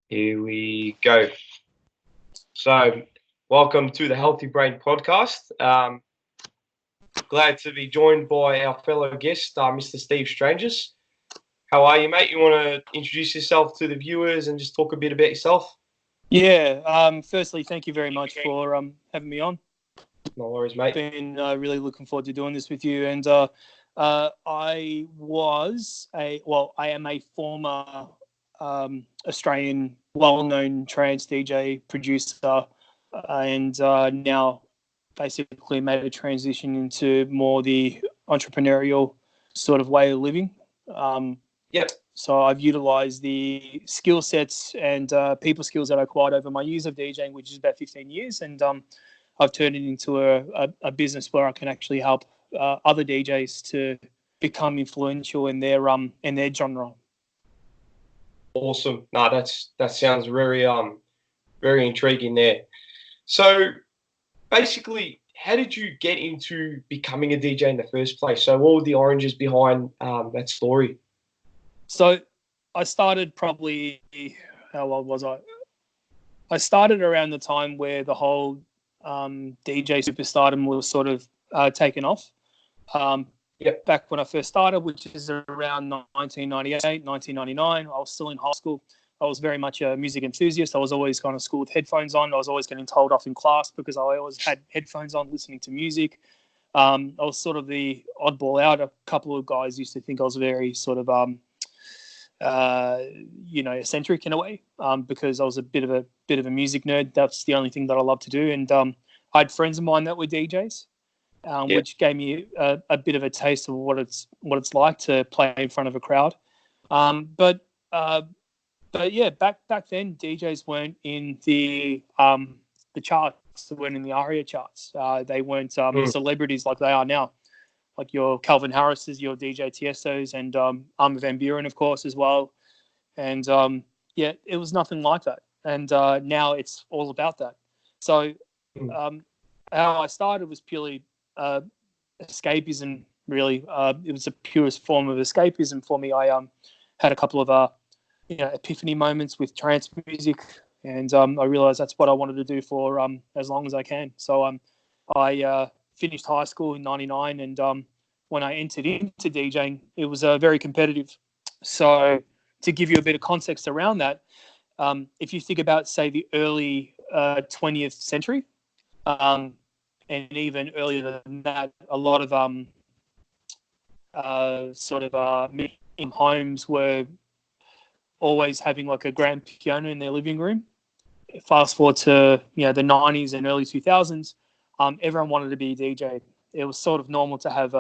Here we go. So, welcome to the Healthy Brain podcast. Glad to be joined by our fellow guest, Mr. Steve Strangis. How are you, mate? You want to introduce yourself to the viewers and just talk a bit about yourself? Yeah. Firstly, thank you very much for having me on. No worries, mate. Been really looking forward to doing this with you. And I am a former Australian well-known trance DJ producer, and now basically made a transition into more the entrepreneurial sort of way of living. Yep. So I've utilised the skill sets and people skills that I acquired over my years of DJing, which is about 15 years, and I've turned it into a business where I can actually help other DJs to become influential in their genre. Awesome. No, that sounds very intriguing there. So, basically, how did you get into becoming a DJ in the first place? So, what were the oranges behind that story? So I started probably, how old was I? I started around the time where the whole DJ superstardom was sort of taken off. Back when I first started, which is around 1998, 1999, I was still in high school. I was very much a music enthusiast. I was always going to school with headphones on. I was always getting told off in class because I always had headphones on listening to music. I was sort of the oddball out. A couple of guys used to think I was very sort of eccentric in a way, because I was a bit of a music nerd. That's the only thing that I love to do. And I had friends of mine that were DJs, which gave me a bit of a taste of what it's like to play in front of a crowd. But yeah, back then DJs weren't in the charts. They weren't in the ARIA charts. They weren't celebrities like they are now. Like your Calvin Harris's, your DJ Tiesto's, and Armin van Buuren, of course, as well. And it was nothing like that. And now it's all about that. So how I started was purely escapism, really. It was the purest form of escapism for me. I had a couple of epiphany moments with trance music, and I realized that's what I wanted to do for as long as I can. So I finished high school in '99, and when I entered into DJing, it was very competitive. So to give you a bit of context around that, if you think about, say, the early 20th century, and even earlier than that, a lot of homes were always having like a grand piano in their living room. Fast forward to the 90s and early 2000s, everyone wanted to be a DJ. It was sort of normal to have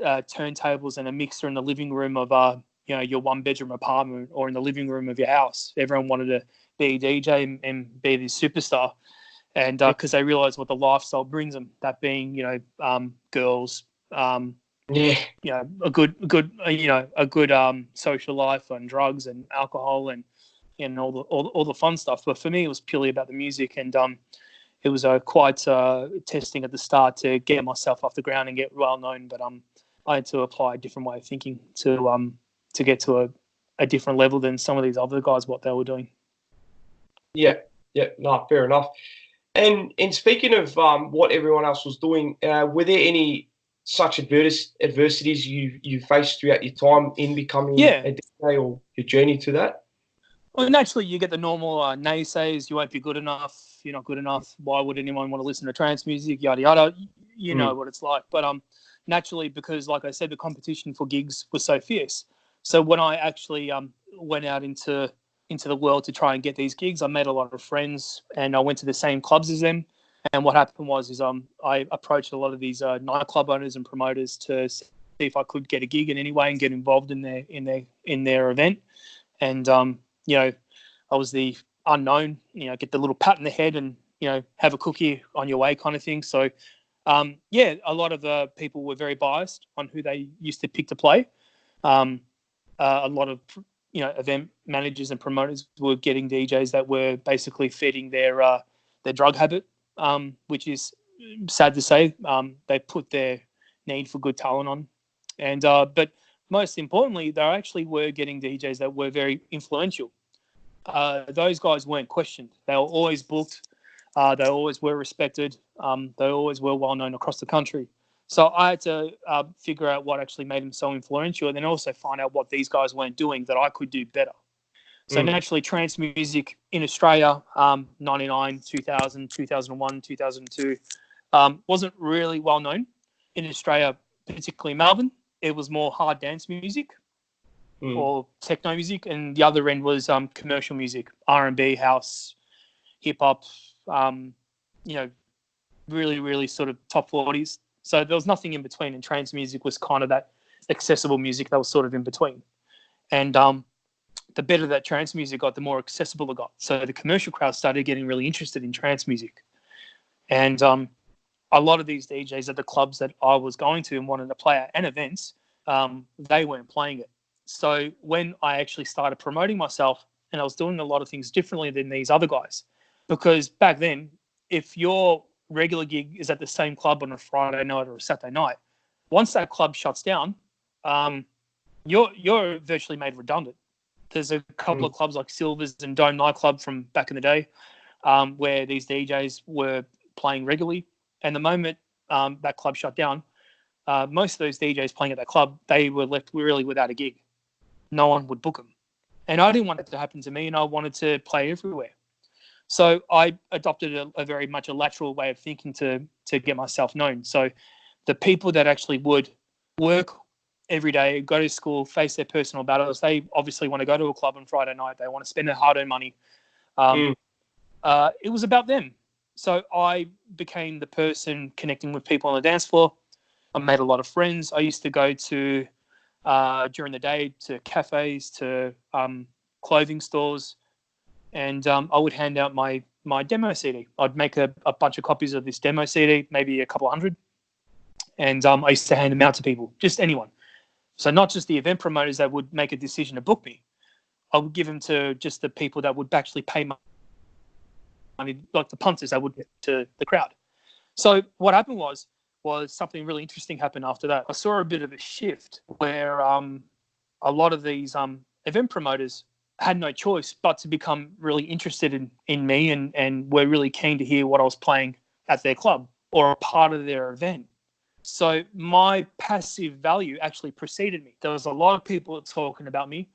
turntables and a mixer in the living room of your one-bedroom apartment or in the living room of your house. Everyone wanted to be a DJ and be this superstar, and because they realised what the lifestyle brings them, that being girls, a good social life, and drugs and alcohol and all the fun stuff. But for me, it was purely about the music, and it was quite testing at the start to get myself off the ground and get well known. But I had to apply a different way of thinking to get to a different level than some of these other guys, what they were doing. Yeah, no, fair enough. And speaking of what everyone else was doing, were there any such adversities you faced throughout your time in becoming a DJ, or your journey to that? Well, naturally, you get the normal naysayers. You won't be good enough. You're not good enough. Why would anyone want to listen to trance music? Yada yada. You know what it's like. But naturally, because like I said, the competition for gigs was so fierce. So when I actually went out into the world to try and get these gigs, I made a lot of friends, and I went to the same clubs as them. And what happened was I approached a lot of these nightclub owners and promoters to see if I could get a gig in any way and get involved in their event. And I was the unknown, get the little pat in the head and have a cookie on your way kind of thing. So a lot of people were very biased on who they used to pick to play. A lot of event managers and promoters were getting DJs that were basically feeding their drug habit, which is sad to say. They put their need for good talent on, and but most importantly, they actually were getting DJs that were very influential. those guys weren't questioned. They were always booked. They always were respected. They always were well known across the country. So I had to figure out what actually made them so influential, and then also find out what these guys weren't doing that I could do better. So naturally, trance music in Australia, 99, 2000, 2001, 2002, wasn't really well known. In Australia, particularly Melbourne, it was more hard dance music or techno music, and the other end was commercial music, R&B, house, hip hop, really, really sort of top 40s. So there was nothing in between, and trance music was kind of that accessible music that was sort of in between. And the better that trance music got, the more accessible it got. So the commercial crowd started getting really interested in trance music. And a lot of these DJs at the clubs that I was going to and wanted to play at and events, they weren't playing it. So when I actually started promoting myself, and I was doing a lot of things differently than these other guys, because back then, if your regular gig is at the same club on a Friday night or a Saturday night, once that club shuts down, you're virtually made redundant. There's a couple of clubs like Silvers and Dome Nightclub from back in the day where these DJs were playing regularly. And the moment that club shut down, most of those DJs playing at that club, they were left really without a gig. No one would book them. And I didn't want it to happen to me, and I wanted to play everywhere. So I adopted a very much a lateral way of thinking to get myself known. So the people that actually would work every day, go to school, face their personal battles, they obviously want to go to a club on Friday night. They want to spend their hard-earned money. It was about them. So I became the person connecting with people on the dance floor. I made a lot of friends. I used to go to, during the day, to cafes, to clothing stores, and I would hand out my demo CD. I'd make a bunch of copies of this demo CD, maybe a couple hundred, and I used to hand them out to people, just anyone. So not just the event promoters that would make a decision to book me. I would give them to just the people that would actually pay money, like the punters that would to the crowd. So what happened was something really interesting happened after that. I saw a bit of a shift where a lot of these event promoters had no choice but to become really interested in me and were really keen to hear what I was playing at their club or a part of their event. So my passive value actually preceded me. There was a lot of people talking about me.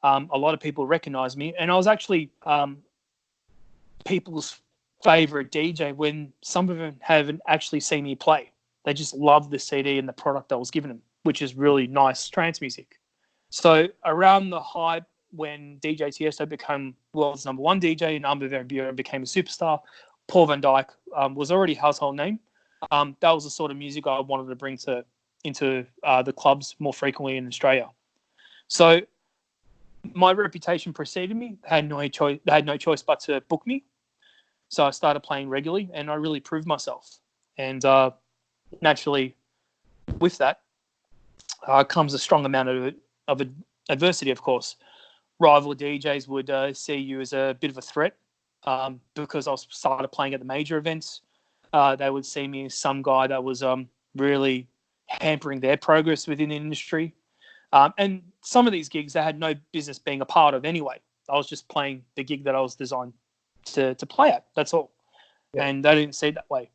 A lot of people recognized me. And I was actually people's favorite DJ when some of them haven't actually seen me play. They just loved the CD and the product I was giving them, which is really nice trance music. So around the hype when DJ Tiesto became world's #1 DJ and Armin van Buuren became a superstar, Paul van Dyk was already a household name. That was the sort of music I wanted to bring into the clubs more frequently in Australia. So my reputation preceded me. They had no choice but to book me. So I started playing regularly, and I really proved myself. And naturally, with that comes a strong amount of adversity, of course. Rival DJs would see you as a bit of a threat because I started playing at the major events. They would see me as some guy that was really hampering their progress within the industry. And some of these gigs they had no business being a part of anyway. I was just playing the gig that I was designed to play at. That's all. Yeah. And they didn't see it that way.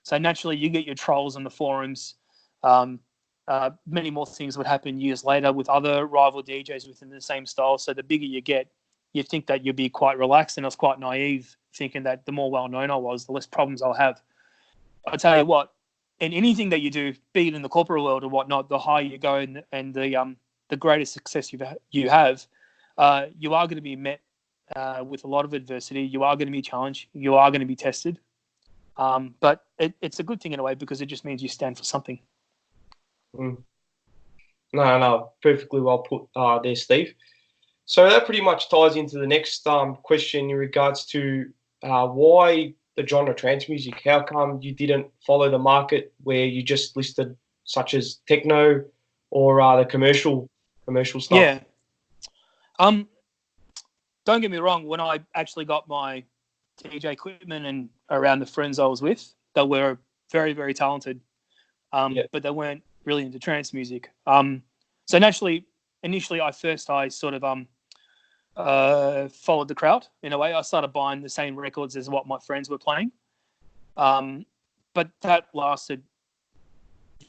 So naturally, you get your trolls on the forums. Many more things would happen years later with other rival DJs within the same style. So the bigger you get, you think that you'll be quite relaxed. And I was quite naive, thinking that the more well-known I was, the less problems I'll have. I'll tell you what, in anything that you do, be it in the corporate world or whatnot, the higher you go and the greater success you have, you are going to be met with a lot of adversity. You are going to be challenged. You are going to be tested. But it's a good thing in a way because it just means you stand for something. No, perfectly well put there, Steve. So that pretty much ties into the next question in regards to why the genre trance music. How come you didn't follow the market where you just listed, such as techno or the commercial stuff? Yeah. Don't get me wrong. When I actually got my DJ equipment and around the friends I was with, they were very, very talented, but they weren't really into trance music. So naturally, initially, I sort of followed the crowd in a way. I started buying the same records as what my friends were playing. But that lasted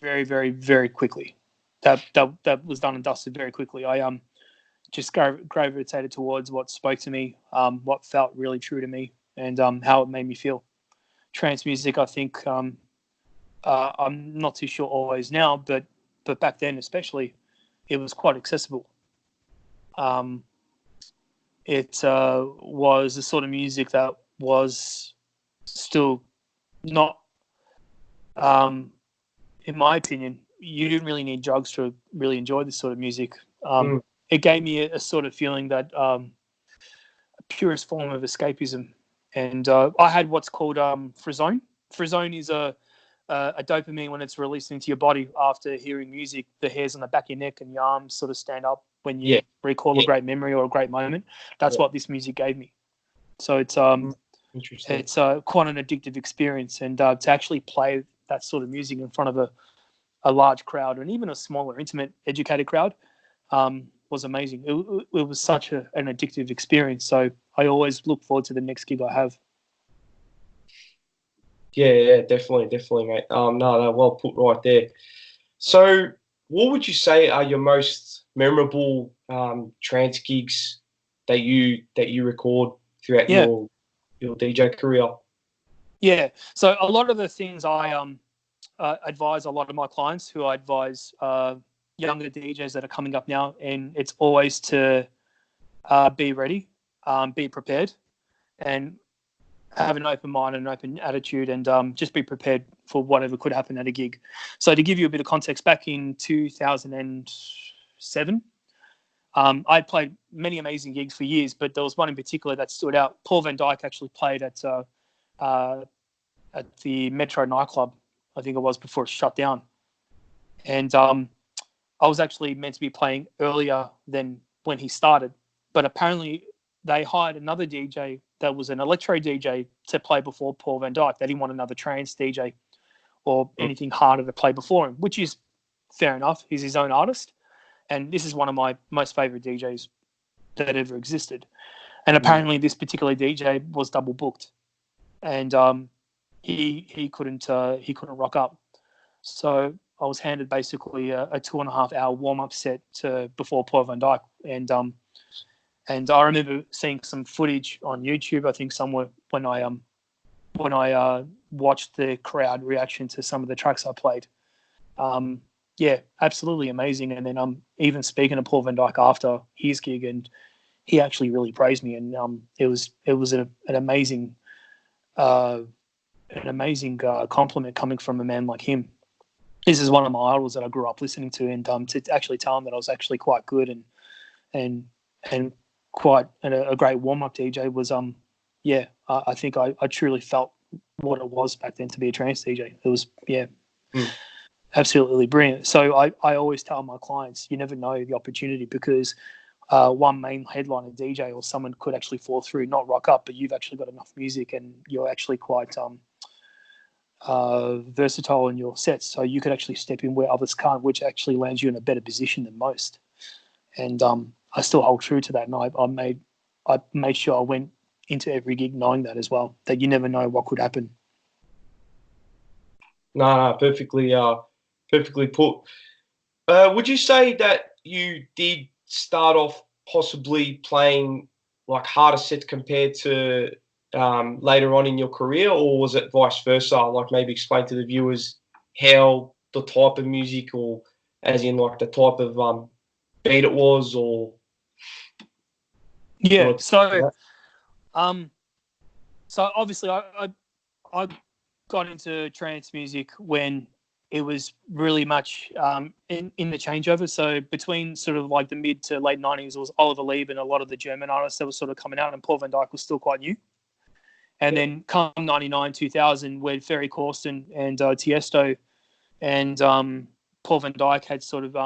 very, very, very quickly. That was done and dusted very quickly. I just gravitated towards what spoke to me, what felt really true to me, and how it made me feel. Trance music, I think, I'm not too sure always now, but back then especially, it was quite accessible. It was the sort of music that was still not, in my opinion, you didn't really need drugs to really enjoy this sort of music. It gave me a sort of feeling that purest form of escapism. And I had what's called frisone. Frisone is a dopamine when it's released into your body after hearing music. The hairs on the back of your neck and your arms sort of stand up when you recall a great memory or a great moment. That's what this music gave me. So it's interesting. It's quite an addictive experience, and to actually play that sort of music in front of a large crowd and even a smaller, intimate, educated crowd was amazing. It was such an addictive experience. So I always look forward to the next gig I have. Yeah, definitely, mate. No, well put right there. So, what would you say are your most memorable trance gigs that you record throughout your DJ career? Yeah. So a lot of the things I advise a lot of my clients who I advise younger DJs that are coming up now, and it's always to be ready, be prepared, and have an open mind and an open attitude, and just be prepared for whatever could happen at a gig. So to give you a bit of context, back in 2007, I'd played many amazing gigs for years, but there was one in particular that stood out. Paul Van Dyk actually played at the Metro nightclub, I think it was, before it shut down. And I was actually meant to be playing earlier than when he started, but apparently they hired another DJ that was an electro DJ to play before Paul Van Dyk. They didn't want another trance DJ or anything harder to play before him, which is fair enough. He's his own artist. And this is one of my most favorite DJs that ever existed. And apparently this particular DJ was double booked. And he couldn't rock up. So I was handed basically a 2.5 hour warm-up set before Paul Van Dyk. And I remember seeing some footage on YouTube, I think somewhere, when I watched the crowd reaction to some of the tracks I played. Yeah, absolutely amazing. And then even speaking to Paul Van Dyk after his gig, and he actually really praised me. And it was an amazing compliment coming from a man like him. This is one of my idols that I grew up listening to, and to actually tell him that I was actually quite good and quite a great warm-up DJ was I think I truly felt what it was back then to be a trance DJ. It was absolutely brilliant. So I always tell my clients, you never know the opportunity, because one main headliner DJ or someone could actually fall through, not rock up, but you've actually got enough music and you're actually quite versatile in your sets, so you could actually step in where others can't, which actually lands you in a better position than most. And I still hold true to that, and I made sure I went into every gig knowing that as well, that you never know what could happen. No, perfectly put. Would you say that you did start off possibly playing like harder sets compared to later on in your career, or was it vice versa? Like maybe explain to the viewers how the type of music, or as in like the type of beat it was, or yeah. So obviously I got into trance music when it was really much in the changeover. So between sort of like the mid to late 90s, it was Oliver Lieb and a lot of the German artists that were sort of coming out, and Paul Van Dyk was still quite new. And then come 99, 2000, where Ferry Corsten and Tiesto and Paul Van Dyk had sort of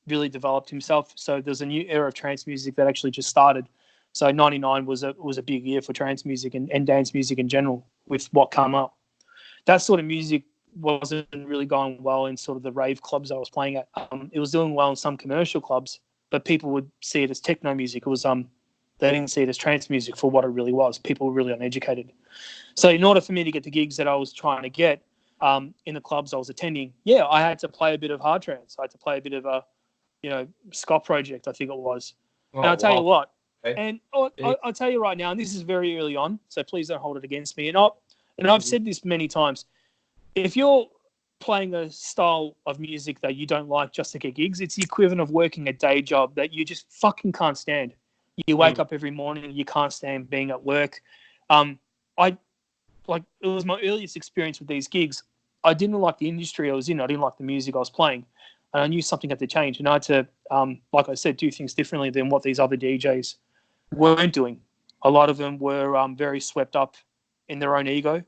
really developed himself. So there's a new era of trance music that actually just started. So 99 was a big year for trance music and dance music in general with what came up. That sort of music wasn't really going well in sort of the rave clubs I was playing at. It was doing well in some commercial clubs, but people would see it as techno music. It was They didn't see it as trance music for what it really was. People were really uneducated. So in order for me to get the gigs that I was trying to get in the clubs I was attending, I had to play a bit of hard trance. I had to play a bit of a, Scott Project, I think it was. Oh, And I'll tell you what, Okay. and I'll tell you right now, and this is very early on, so please don't hold it against me. And I've said this many times. If you're playing a style of music that you don't like just to get gigs, it's the equivalent of working a day job that you just fucking can't stand. You wake up every morning, you can't stand being at work. It was my earliest experience with these gigs. I didn't like the industry I was in. I didn't like the music I was playing. And I knew something had to change. And I had to, like I said, do things differently than what these other DJs weren't doing. A lot of them were very swept up in their own ego.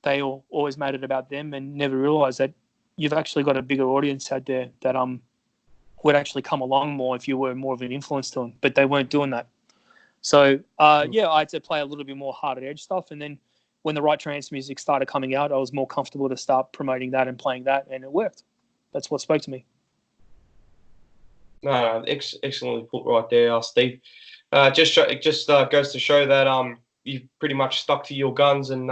They always made it about them and never realised that you've actually got a bigger audience out there that would actually come along more if you were more of an influence to them. But they weren't doing that. So, I had to play a little bit more hard edge stuff. And then when the right trance music started coming out, I was more comfortable to start promoting that and playing that, and it worked. That's what spoke to me. No, excellently put right there, Steve. Just goes to show that you've pretty much stuck to your guns, and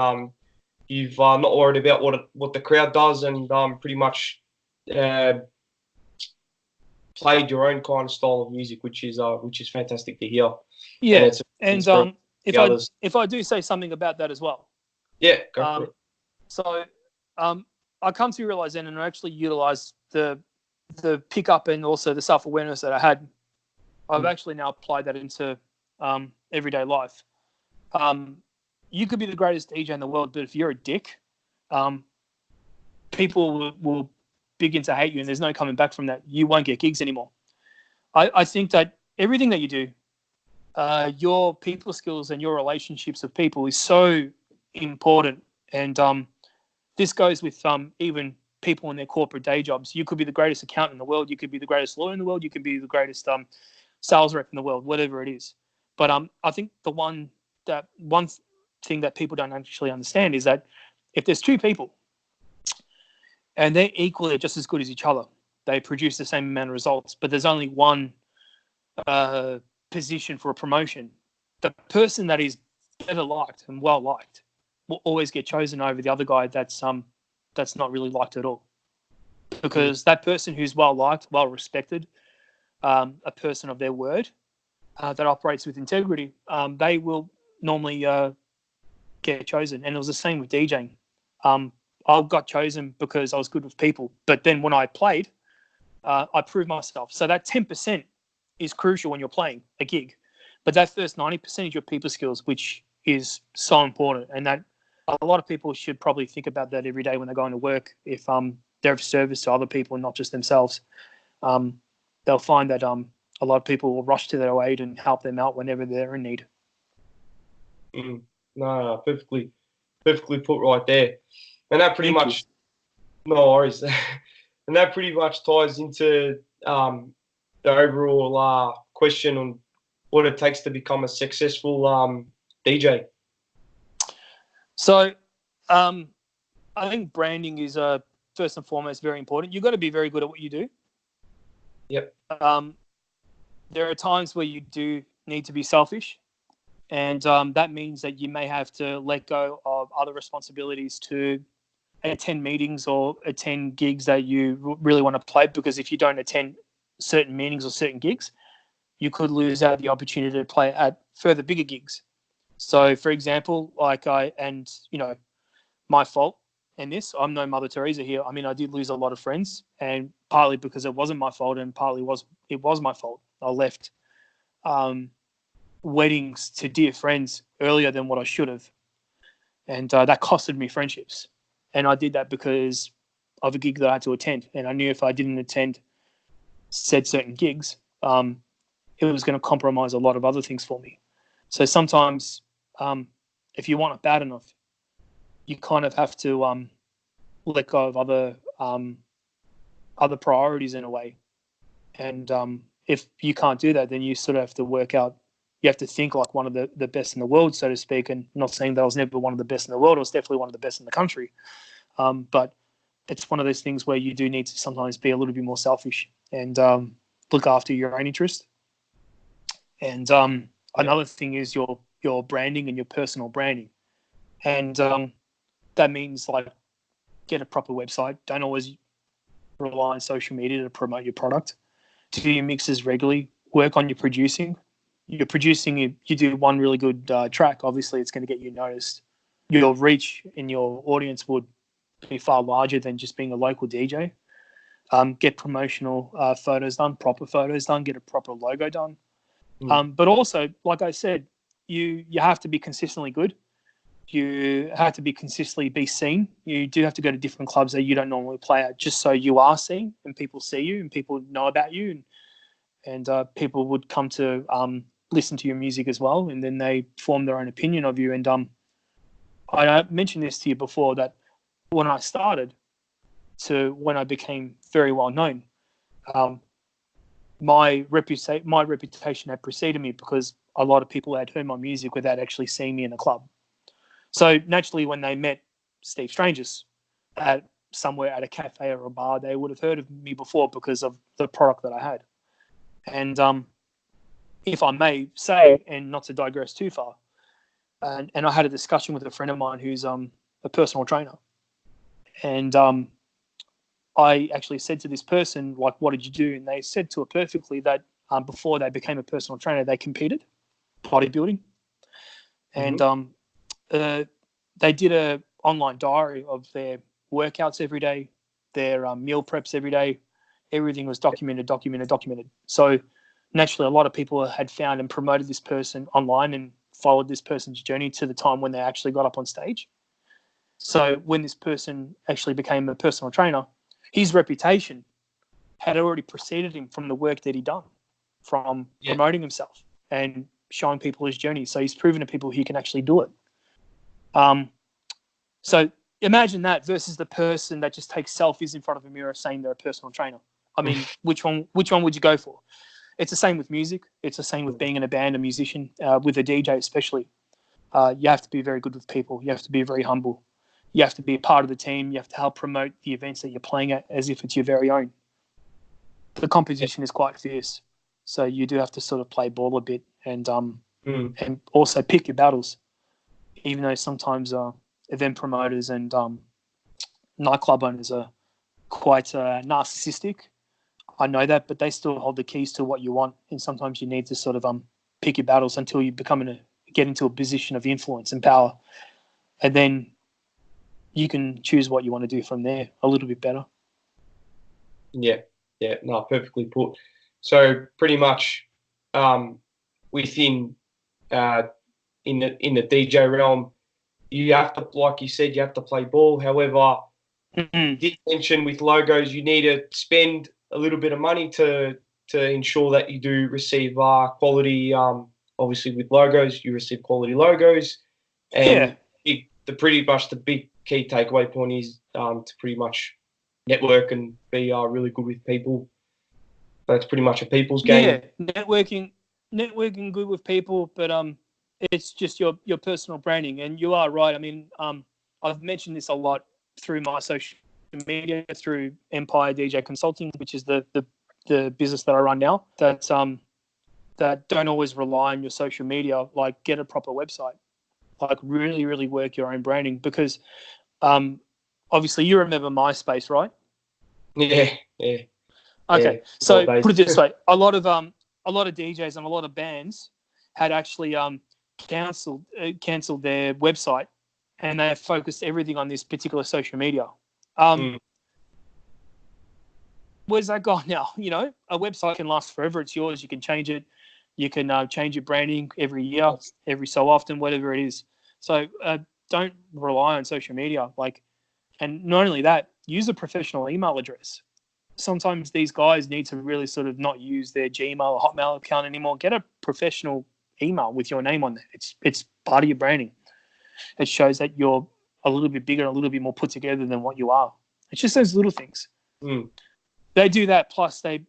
you've not worried about what the crowd does, and pretty much played your own kind of style of music, which is fantastic to hear. Yeah, and if I do say something about that as well. Yeah, go for it. So I come to realize then, and I actually utilize the pickup and also the self-awareness that I had. I've actually now applied that into everyday life. You could be the greatest DJ in the world, but if you're a dick, people will begin to hate you, and there's no coming back from that. You won't get gigs anymore. I think that everything that you do, your people skills and your relationships with people is so important. And this goes with even people in their corporate day jobs. You could be the greatest accountant in the world. You could be the greatest lawyer in the world. You could be the greatest sales rep in the world, whatever it is. But I think the one thing that people don't actually understand is that if there's two people and they're equally just as good as each other, they produce the same amount of results, but there's only one position for a promotion, the person that is better liked and well liked will always get chosen over the other guy that's not really liked at all. Because that person who's well liked, well respected, a person of their word that operates with integrity, they will normally get chosen. And it was the same with DJing. I got chosen because I was good with people. But then when I played, I proved myself. So that 10% is crucial when you're playing a gig. But that first 90% is your people skills, which is so important. And that a lot of people should probably think about that every day when they're going to work. If they're of service to other people and not just themselves, they'll find that a lot of people will rush to their aid and help them out whenever they're in need. No, perfectly put right there. And that pretty much, no worries. And that pretty much ties into the overall question on what it takes to become a successful DJ. So I think branding is first and foremost very important. You've got to be very good at what you do. Yep. There are times where you do need to be selfish, and that means that you may have to let go of other responsibilities to attend meetings or attend gigs that you really want to play, because if you don't attend certain meetings or certain gigs, you could lose out the opportunity to play at further bigger gigs. So, for example, my fault in this, I'm no Mother Teresa here. I mean, I did lose a lot of friends, and partly because it wasn't my fault, and partly it was my fault. I left weddings to dear friends earlier than what I should have, and that costed me friendships. And I did that because of a gig that I had to attend, and I knew if I didn't attend said certain gigs, it was going to compromise a lot of other things for me. So sometimes, if you want it bad enough, you kind of have to let go of other priorities in a way. And if you can't do that, then you sort of have to work out. You have to think like one of the best in the world, so to speak. And I'm not saying that I was never one of the best in the world. I was definitely one of the best in the country. But it's one of those things where you do need to sometimes be a little bit more selfish and look after your own interest. And Another thing is your branding and your personal branding. And that means, like, get a proper website. Don't always rely on social media to promote your product. Do your mixes regularly. Work on your producing. You're producing, you do one really good track, obviously it's going to get you noticed. Your reach in your audience would be far larger than just being a local DJ. Get promotional photos done, proper photos done, get a proper logo done. But also, like I said, you have to be consistently good. You have to be consistently be seen. You do have to go to different clubs that you don't normally play at, just so you are seen and people see you and people know about you, and people would come to listen to your music as well, and then they form their own opinion of you. And I mentioned this to you before, that when I started to when I became very well known, my reputation had preceded me, because a lot of people had heard my music without actually seeing me in a club. So naturally, when they met Steve Strangis somewhere at a cafe or a bar, they would have heard of me before because of the product that I had. And if I may say, and not to digress too far, and I had a discussion with a friend of mine who's a personal trainer, and I actually said to this person, like, what did you do? And they said to it perfectly that before they became a personal trainer, they competed bodybuilding, and they did a online diary of their workouts every day, their meal preps every day. Everything was documented. So naturally, a lot of people had found and promoted this person online and followed this person's journey to the time when they actually got up on stage. So when this person actually became a personal trainer, his reputation had already preceded him from the work that he'd done, from promoting himself and showing people his journey. So he's proven to people he can actually do it. So imagine that versus the person that just takes selfies in front of a mirror saying they're a personal trainer. I mean, which one would you go for? It's the same with music. It's the same with being in a band, a musician, with a DJ especially. You have to be very good with people. You have to be very humble. You have to be a part of the team. You have to help promote the events that you're playing at as if it's your very own. The competition is quite fierce. So you do have to sort of play ball a bit and also pick your battles, even though sometimes event promoters and nightclub owners are quite narcissistic. I know that, but they still hold the keys to what you want, and sometimes you need to sort of pick your battles until you get into a position of influence and power, and then you can choose what you want to do from there a little bit better. Yeah, no, perfectly put. So pretty much within in the DJ realm, you have to, like you said, you have to play ball. However, did mention with logos, you need to spend a little bit of money to ensure that you do receive quality. Obviously, with logos, you receive quality logos, and the big key takeaway point is to pretty much network and be really good with people. That's pretty much a people's game. Yeah, networking good with people, but it's just your personal branding. And you are right. I mean, I've mentioned this a lot through my social media, through Empire DJ Consulting, which is the business that I run now. That don't always rely on your social media. Like, get a proper website. Like, really, really work your own branding, because obviously you remember MySpace, right? Yeah. Okay, so put it this way: a lot of DJs and a lot of bands had actually cancelled their website, and they focused everything on this particular social media. Where's that gone now? You know, a website can last forever. It's yours. You can change it. You can change your branding every year, every so often, whatever it is. So don't rely on social media. And not only that, use a professional email address. Sometimes these guys need to really sort of not use their Gmail or Hotmail account anymore. Get a professional email with your name on there. It's part of your branding. It shows that you're a little bit bigger, a little bit more put together than what you are. It's just those little things. They do that, plus they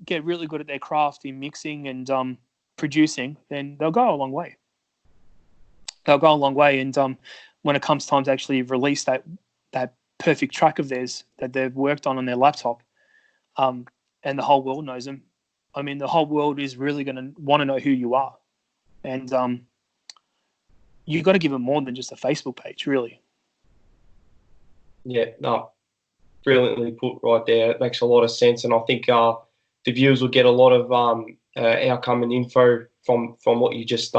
get really good at their craft in mixing and producing, then they'll go a long way. And when it comes time to actually release that perfect track of theirs that they've worked on their laptop, and the whole world knows them, I mean, the whole world is really going to want to know who you are. and you've got to give them more than just a Facebook page, really. Yeah, no, brilliantly put right there. It makes a lot of sense, and I think the viewers will get a lot of outcome and info from what you just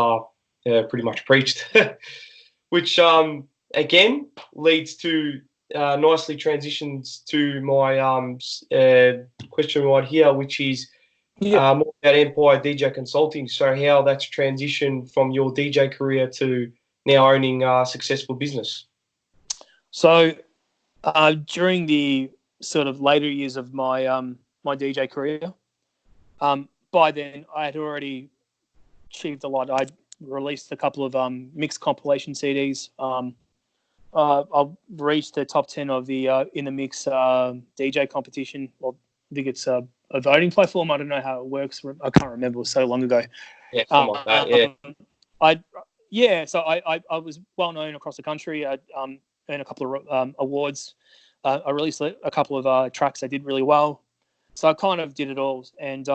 pretty much preached, which again leads to nicely transitions to my question right here, which is more about Empire DJ Consulting. So how that's transitioned from your DJ career to now owning a successful business. So during the sort of later years of my my DJ career, by then I had already achieved a lot. I'd released a couple of mixed compilation CDs. I've reached the top 10 of the in the mix DJ competition. Well, I think it's a voting platform. I don't know how it works. I can't remember. It was so long ago. Yeah, something like that. Yeah. So I was well known across the country. I earned a couple of awards. I released a couple of tracks that did really well. So I kind of did it all, and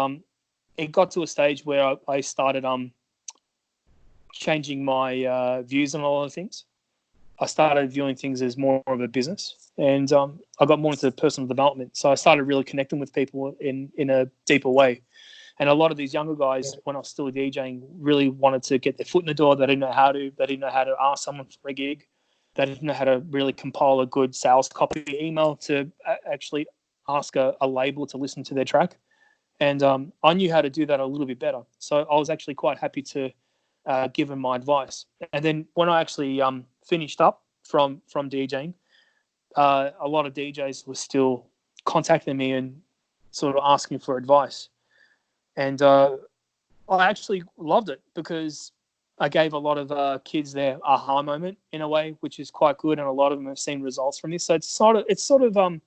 it got to a stage where I started changing my views on a lot of things. I started viewing things as more of a business, and I got more into personal development. So I started really connecting with people in a deeper way. And a lot of these younger guys, when I was still DJing, really wanted to get their foot in the door. They didn't know how to. They didn't know how to ask someone for a gig. They didn't know how to really compile a good sales copy email to actually ask a label to listen to their track. And I knew how to do that a little bit better. So I was actually quite happy to give them my advice. And then when I actually finished up from DJing, a lot of DJs were still contacting me and sort of asking for advice. And I actually loved it because I gave a lot of kids their aha moment in a way, which is quite good, and a lot of them have seen results from this. So it's sort of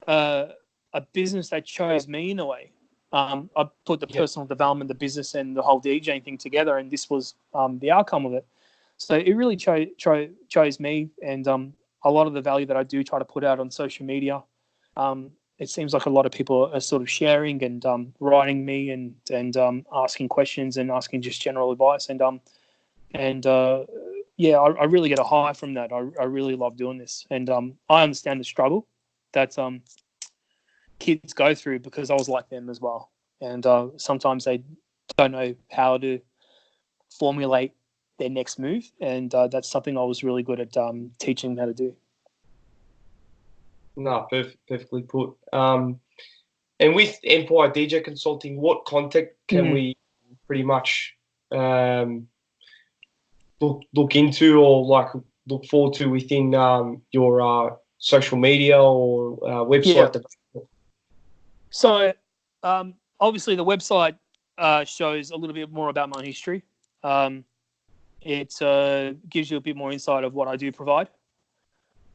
a business that chose me in a way. I put the personal development, the business, and the whole DJing thing together, and this was the outcome of it. So it really chose me, and a lot of the value that I do try to put out on social media. It seems like a lot of people are sort of sharing and writing me and asking questions and asking just general advice. I really get a high from that. I really love doing this. And I understand the struggle that kids go through because I was like them as well. And sometimes they don't know how to formulate their next move. And that's something I was really good at teaching them how to do. No, perfectly put. And with Empire DJ Consulting, what content can we pretty much look into or like look forward to within your social media or website? Yeah. So obviously the website shows a little bit more about my history. It gives you a bit more insight of what I do provide.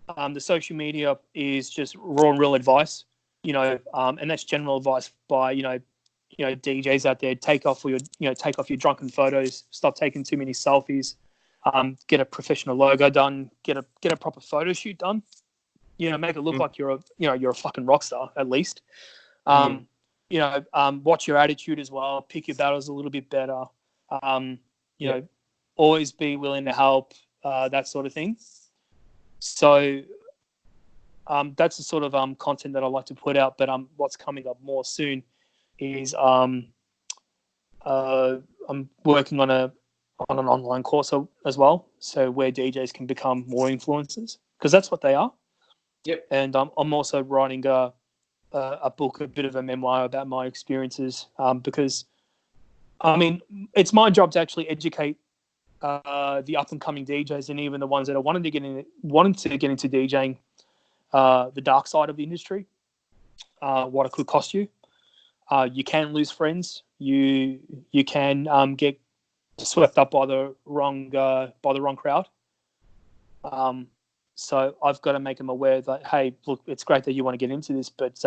The social media is just raw and real advice, and that's general advice by DJs out there. Take off your drunken photos. Stop taking too many selfies. Get a professional logo done. Get a proper photo shoot done. Make it look like you're a fucking rock star at least. Watch your attitude as well. Pick your battles a little bit better. Always be willing to help. That sort of thing. So that's the sort of content that I like to put out. But what's coming up more soon is I'm working on an online course as well. So where DJs can become more influencers, because that's what they are. Yep. And I'm also writing a book, a bit of a memoir about my experiences. Because it's my job to actually educate the up and coming DJs and even the ones that are wanting to get into DJing, the dark side of the industry, what it could cost you. You can lose friends. You can get swept up by the wrong crowd. So I've got to make them aware that, hey, look, it's great that you want to get into this, but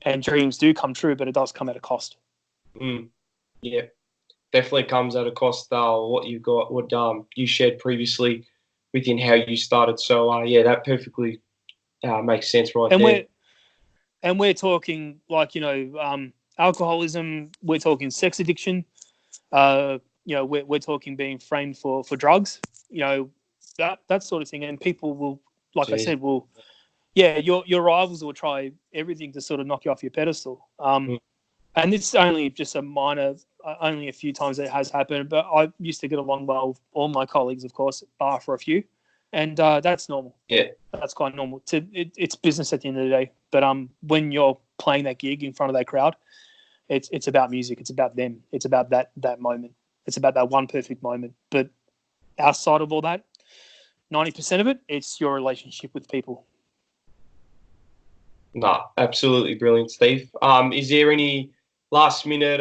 and dreams do come true, but it does come at a cost. Yeah. Definitely comes at a cost. What you got, what you shared previously within how you started. So that perfectly makes sense right there. We're talking like alcoholism. We're talking sex addiction. we're talking being framed for drugs, that sort of thing. And people will, like I said, your rivals will try everything to sort of knock you off your pedestal. And it's only just a minor, only a few times it has happened. But I used to get along well with all my colleagues, of course, bar for a few, and that's normal. Yeah, that's quite normal. It's business at the end of the day. But when you're playing that gig in front of that crowd, it's about music. It's about them. It's about that moment. It's about that one perfect moment. But outside of all that, 90% of it, it's your relationship with people. No, absolutely brilliant, Steve. Is there any last minute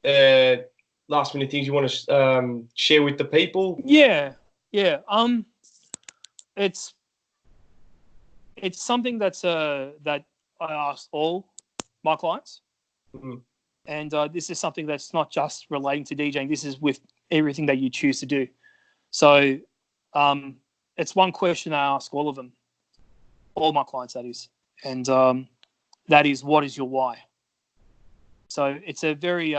things you want to share with the people? Yeah. It's something that I asked all my clients, and this is something that's not just relating to DJing. This is with everything that you choose to do. So, it's one question I ask all of them, all my clients, that is, and that is, what is your why? So it's a very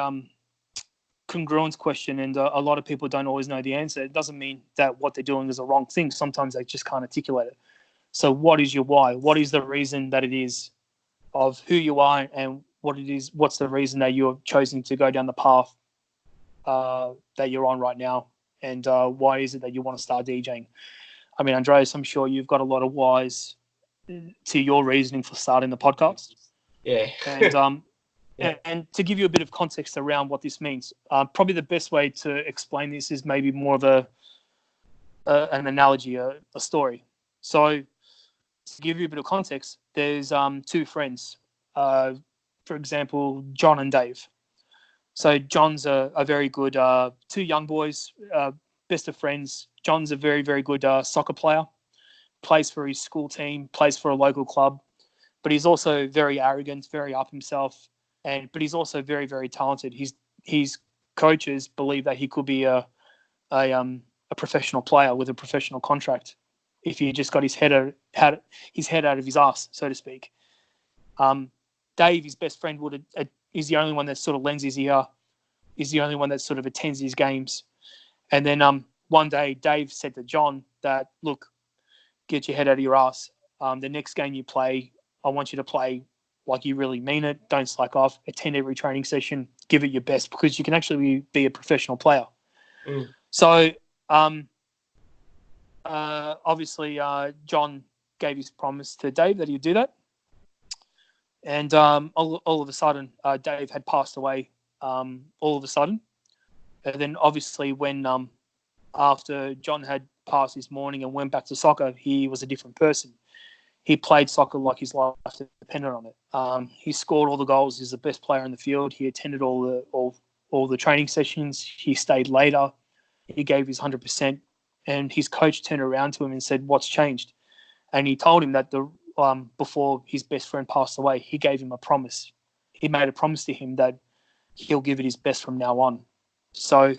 congruent question, and a lot of people don't always know the answer. It doesn't mean that what they're doing is a wrong thing. Sometimes they just can't articulate it. So what is your why? What is the reason that it is of who you are, and what's the reason that you're choosing to go down the path that you're on right now? And why is it that you want to start DJing? I mean, Andreas, I'm sure you've got a lot of whys to your reasoning for starting the podcast. Yeah. And and to give you a bit of context around what this means, probably the best way to explain this is maybe more of an analogy, a story. So to give you a bit of context, there's two friends, for example, John and Dave. So John's a very good, two young boys, best of friends. John's a very, very good soccer player, plays for his school team, plays for a local club, but he's also very arrogant, very up himself, but he's also very, very talented. His coaches believe that he could be a professional player with a professional contract if he just got his head out of his ass, so to speak. Dave, his best friend, is the only one that sort of lends his ear, is the only one that sort of attends his games. And then one day, Dave said to John that, look, get your head out of your ass. The next game you play, I want you to play like you really mean it. Don't slack off. Attend every training session. Give it your best, because you can actually be a professional player. So obviously, John gave his promise to Dave that he'd do that. And all of a sudden, Dave had passed away all of a sudden. And then obviously when after John had passed this morning and went back to soccer, he was a different person. He played soccer like his life depended on it. He scored all the goals. He's the best player in the field. He attended all the training sessions. He stayed later. He gave his 100%. And his coach turned around to him and said, "What's changed?" And he told him that before his best friend passed away, he gave him a promise. He made a promise to him that he'll give it his best from now on. So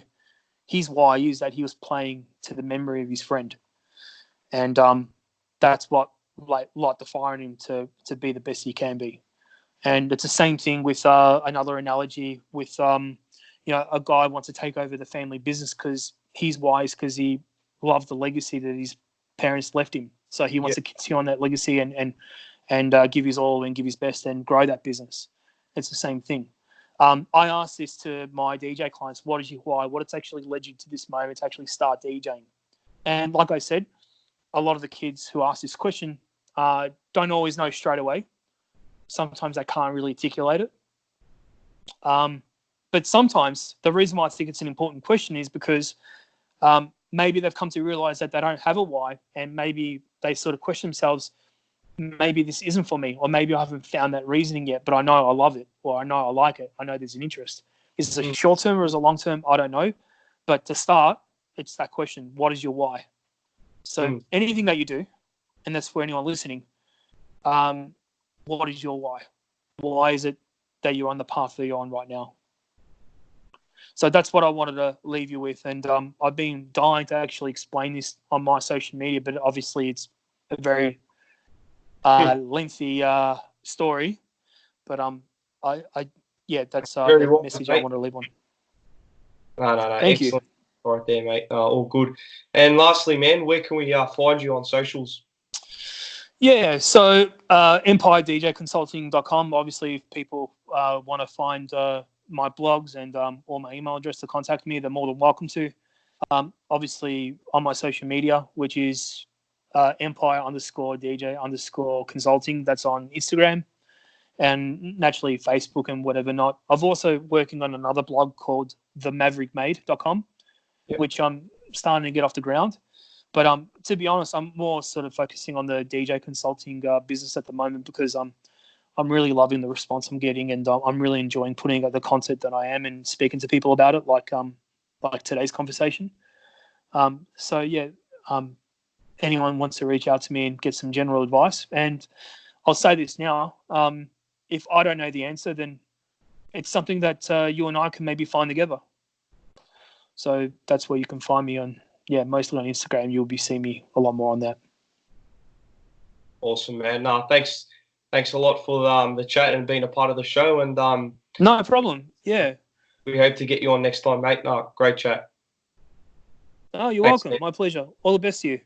his why is that he was playing to the memory of his friend. And that's what light the fire in him to be the best he can be. And it's the same thing with another analogy with a guy wants to take over the family business because he's wise, because he loved the legacy that his parents left him. So he wants to continue on that legacy and give his all and give his best and grow that business. It's the same thing. I asked this to my DJ clients: what is your why? What it's actually led you to this moment to actually start DJing? And like I said, a lot of the kids who ask this question don't always know straight away. Sometimes they can't really articulate it. But sometimes the reason why I think it's an important question is because maybe they've come to realize that they don't have a why, and maybe they sort of question themselves, maybe this isn't for me, or maybe I haven't found that reasoning yet, but I know I love it, or I know I like it. I know there's an interest. Is it a short term or is it a long term? I don't know. But to start, it's that question: what is your why? So anything that you do, and that's for anyone listening, what is your why? Why is it that you're on the path that you're on right now? So that's what I wanted to leave you with. And I've been dying to actually explain this on my social media, but obviously it's a very lengthy story. But that's the message I want to leave on. No. Thank you. Excellent. Right there, mate. All good. And lastly, man, where can we find you on socials? Yeah, so EmpireDJConsulting.com. Obviously, if people want to find my blogs and or my email address to contact me, they're more than welcome to. Obviously, on my social media, which is Empire_DJ_consulting. That's on Instagram, and naturally Facebook and whatever not. I've also working on another blog called themaverickmade.com, Yep. which I'm starting to get off the ground. But to be honest, I'm more sort of focusing on the DJ consulting business at the moment because I'm really loving the response I'm getting, and I'm really enjoying putting out the content that I am and speaking to people about it, like today's conversation. So yeah, anyone wants to reach out to me and get some general advice, and I'll say this now: if I don't know the answer, then it's something that you and I can maybe find together. So that's where you can find me on. Yeah, mostly on Instagram. You'll be seeing me a lot more on that. Awesome, man. No, thanks a lot for the chat and being a part of the show. And no problem. Yeah, we hope to get you on next time, mate. No, great chat. Oh, you're Thanks, welcome. mate. My pleasure. All the best to you.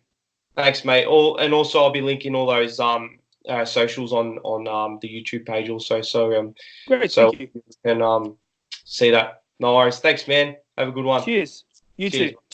Thanks, mate. And also I'll be linking all those socials on the YouTube page also. So Great, so thank you. you can see that. No worries. Thanks, man. Have a good one. Cheers. You Cheers. too.